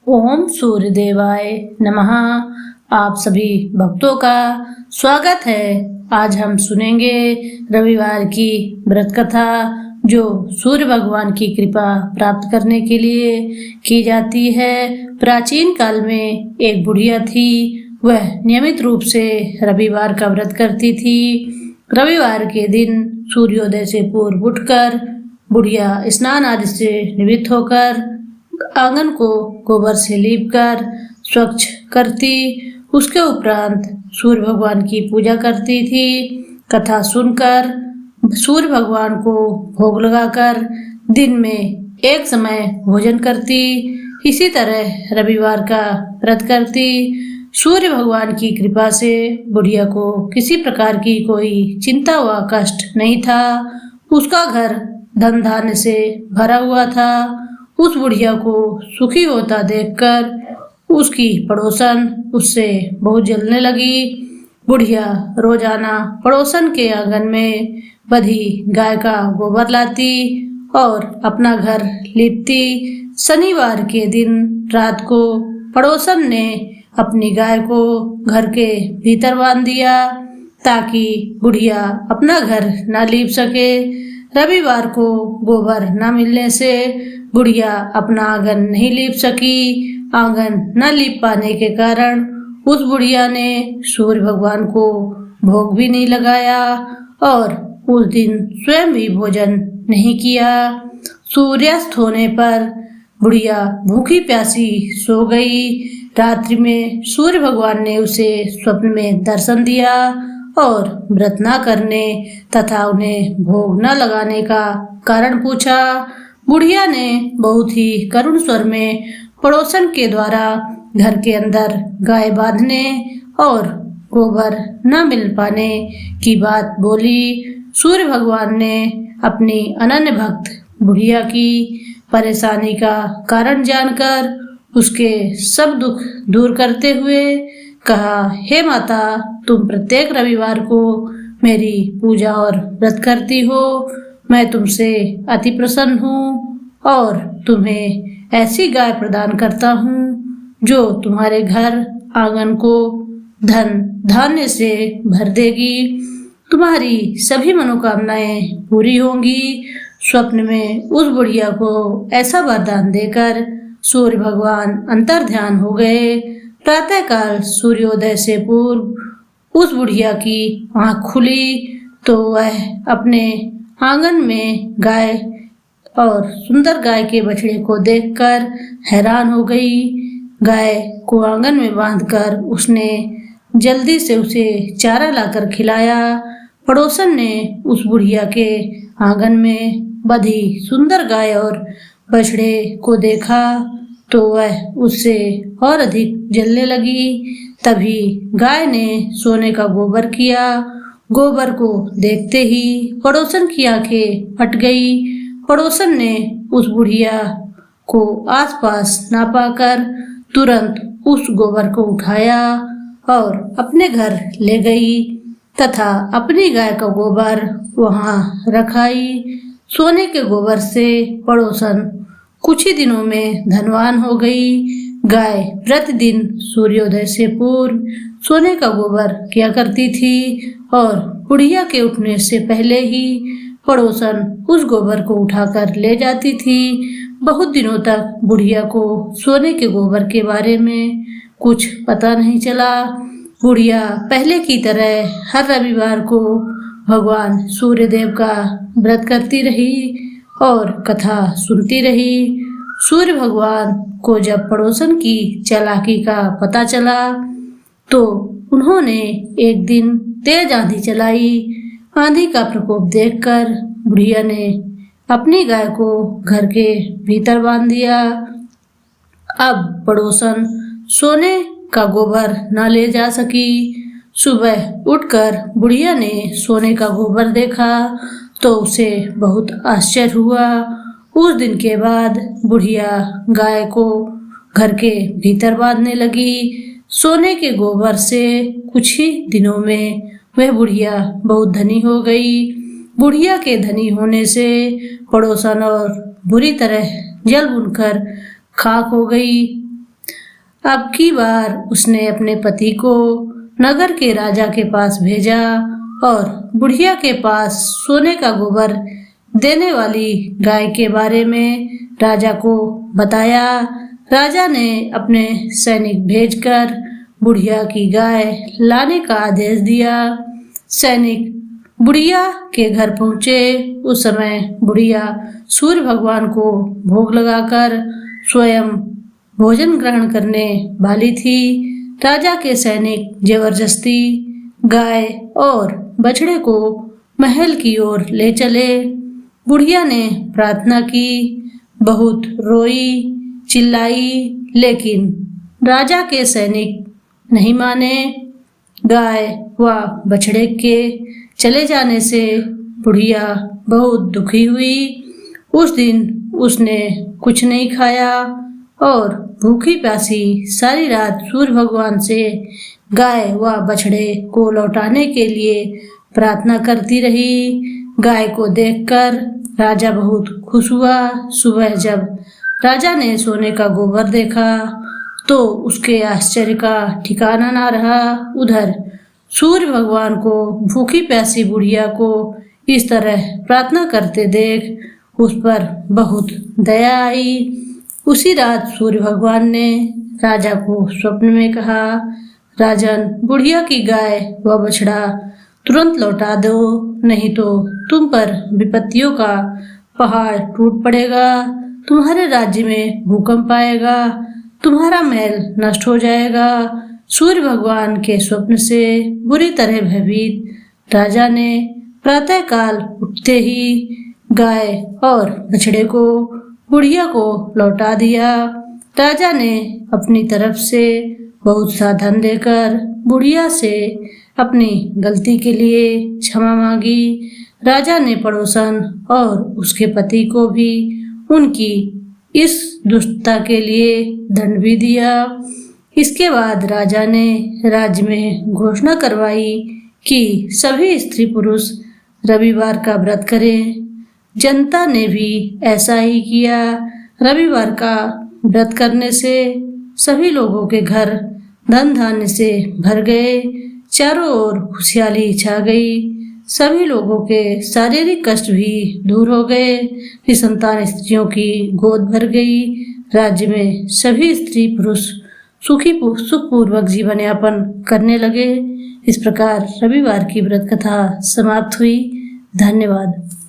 ओम सूर्यदेवाय नमः। आप सभी भक्तों का स्वागत है। आज हम सुनेंगे रविवार की व्रत कथा, जो सूर्य भगवान की कृपा प्राप्त करने के लिए की जाती है। प्राचीन काल में एक बुढ़िया थी। वह नियमित रूप से रविवार का व्रत करती थी। रविवार के दिन सूर्योदय से पूर्व उठकर बुढ़िया स्नान आदि से निवृत्त होकर आंगन को गोबर से लीपकर स्वच्छ करती। उसके उपरांत सूर्य भगवान की पूजा करती थी। कथा सुनकर सूर्य भगवान को भोग लगाकर दिन में एक समय भोजन करती। इसी तरह रविवार का व्रत करती। सूर्य भगवान की कृपा से बुढ़िया को किसी प्रकार की कोई चिंता व कष्ट नहीं था। उसका घर धन धान्य से भरा हुआ था। उस बुढ़िया को सुखी होता देखकर उसकी पड़ोसन उससे बहुत जलने लगी। बुढ़िया रोजाना पड़ोसन के आंगन में बंधी गाय का गोबर लाती और अपना घर लीपती। शनिवार के दिन रात को पड़ोसन ने अपनी गाय को घर के भीतर बांध दिया ताकि बुढ़िया अपना घर न लीप सके। रविवार को गोबर न मिलने से बुढ़िया अपना आंगन नहीं लीप सकी। आंगन न लीप पाने के कारण उस बुढ़िया ने सूर्य भगवान को भोग भी नहीं लगाया और उस दिन स्वयं भी भोजन नहीं किया। सूर्यास्त होने पर बुढ़िया भूखी प्यासी सो गई। रात्रि में सूर्य भगवान ने उसे स्वप्न में दर्शन दिया और व्रत न करने तथा उन्हें भोग न लगाने का कारण पूछा। बुढ़िया ने बहुत ही करुण स्वर में पड़ोसन के द्वारा घर के अंदर गाय बांधने और गोबर न मिल पाने की बात बोली। सूर्य भगवान ने अपनी अनन्य भक्त बुढ़िया की परेशानी का कारण जानकर उसके सब दुख दूर करते हुए कहा, हे माता, तुम प्रत्येक रविवार को मेरी पूजा और व्रत करती हो। मैं तुमसे अति प्रसन्न हूँ और तुम्हें ऐसी गाय प्रदान करता हूँ जो तुम्हारे घर आंगन को धन धान्य से भर देगी। तुम्हारी सभी मनोकामनाएं पूरी होंगी। स्वप्न में उस बुढ़िया को ऐसा वरदान देकर सूर्य भगवान अंतर्ध्यान हो गए। प्रातःकाल सूर्योदय से पूर्व उस बुढ़िया की आंख खुली तो वह अपने आंगन में गाय और सुंदर गाय के बछड़े को देखकर हैरान हो गई। गाय को आंगन में बांधकर उसने जल्दी से उसे चारा लाकर खिलाया। पड़ोसन ने उस बुढ़िया के आंगन में बंधी सुंदर गाय और बछड़े को देखा तो वह उससे और अधिक जलने लगी। तभी गाय ने सोने का गोबर किया। गोबर को देखते ही पड़ोसन की आंखें फट गई। पड़ोसन ने उस बुढ़िया को आसपास ना पाकर तुरंत उस गोबर को उठाया और अपने घर ले गई तथा अपनी गाय का गोबर वहां रखाई। सोने के गोबर से पड़ोसन कुछ ही दिनों में धनवान हो गई। गाय प्रतिदिन सूर्योदय से पूर्व सोने का गोबर किया करती थी और बुढ़िया के उठने से पहले ही पड़ोसन उस गोबर को उठाकर ले जाती थी। बहुत दिनों तक बुढ़िया को सोने के गोबर के बारे में कुछ पता नहीं चला। बुढ़िया पहले की तरह हर रविवार को भगवान सूर्यदेव का व्रत करती रही और कथा सुनती रही। सूर्य भगवान को जब पड़ोसन की चालाकी का पता चला तो उन्होंने एक दिन तेज आंधी चलाई। आंधी का प्रकोप देखकर बुढ़िया ने अपनी गाय को घर के भीतर बांध दिया। अब पड़ोसन सोने का गोबर न ले जा सकी। सुबह उठकर बुढ़िया ने सोने का गोबर देखा तो उसे बहुत आश्चर्य हुआ। उस दिन के बाद बुढ़िया गाय को घर के भीतर बांधने लगी। सोने के गोबर से कुछ ही दिनों में वह बुढ़िया बहुत धनी हो गई। बुढ़िया के धनी होने से पड़ोसन और बुरी तरह जल बुनकर खाक हो गई। अब की बार उसने अपने पति को नगर के राजा के पास भेजा और बुढ़िया के पास सोने का गोबर देने वाली गाय के बारे में राजा को बताया। राजा ने अपने सैनिक भेजकर बुढ़िया की गाय लाने का आदेश दिया। सैनिक बुढ़िया के घर पहुंचे। उस समय बुढ़िया सूर्य भगवान को भोग लगाकर स्वयं भोजन ग्रहण करने वाली थी। राजा के सैनिक जबरदस्ती गाय और बछड़े को महल की ओर ले चले। बुढ़िया ने प्रार्थना की, बहुत रोई, चिल्लाई, लेकिन राजा के सैनिक नहीं माने। गाय व बछड़े के चले जाने से बुढ़िया बहुत दुखी हुई। उस दिन उसने कुछ नहीं खाया और भूखी प्यासी सारी रात सूर्य भगवान से गाय व बछड़े को लौटाने के लिए प्रार्थना करती रही। गाय को देखकर राजा बहुत खुश हुआ। सुबह जब राजा ने सोने का गोबर देखा तो उसके आश्चर्य का ठिकाना ना रहा। उधर सूर्य भगवान को भूखी प्यासी बुढ़िया को इस तरह प्रार्थना करते देख उस पर बहुत दया आई। उसी रात सूर्य भगवान ने राजा को स्वप्न में कहा, राजन, बुढ़िया की गाय व बछड़ा तुरंत लौटा दो, नहीं तो तुम पर विपत्तियों का पहाड़ टूट पड़ेगा। तुम्हारे राज्य में भूकंप आएगा, तुम्हारा महल नष्ट हो जाएगा। सूर्य भगवान के स्वप्न से बुरी तरह भयभीत राजा ने प्रातःकाल उठते ही गाय और बछड़े को बुढ़िया को लौटा दिया। राजा ने अपनी तरफ से बहुत सा धन देकर बुढ़िया से अपनी गलती के लिए क्षमा मांगी। राजा ने पड़ोसन और उसके पति को भी उनकी इस दुष्टता के लिए दंड भी दिया। इसके बाद राजा ने राज्य में घोषणा करवाई कि सभी स्त्री पुरुष रविवार का व्रत करें। जनता ने भी ऐसा ही किया। रविवार का व्रत करने से सभी लोगों के घर धन धान्य से भर गए। चारों ओर खुशहाली छा गई। सभी लोगों के शारीरिक कष्ट भी दूर हो गए। निसंतान स्त्रियों की गोद भर गई। राज्य में सभी स्त्री पुरुष सुखपूर्वक जीवन यापन करने लगे। इस प्रकार रविवार की व्रत कथा समाप्त हुई। धन्यवाद।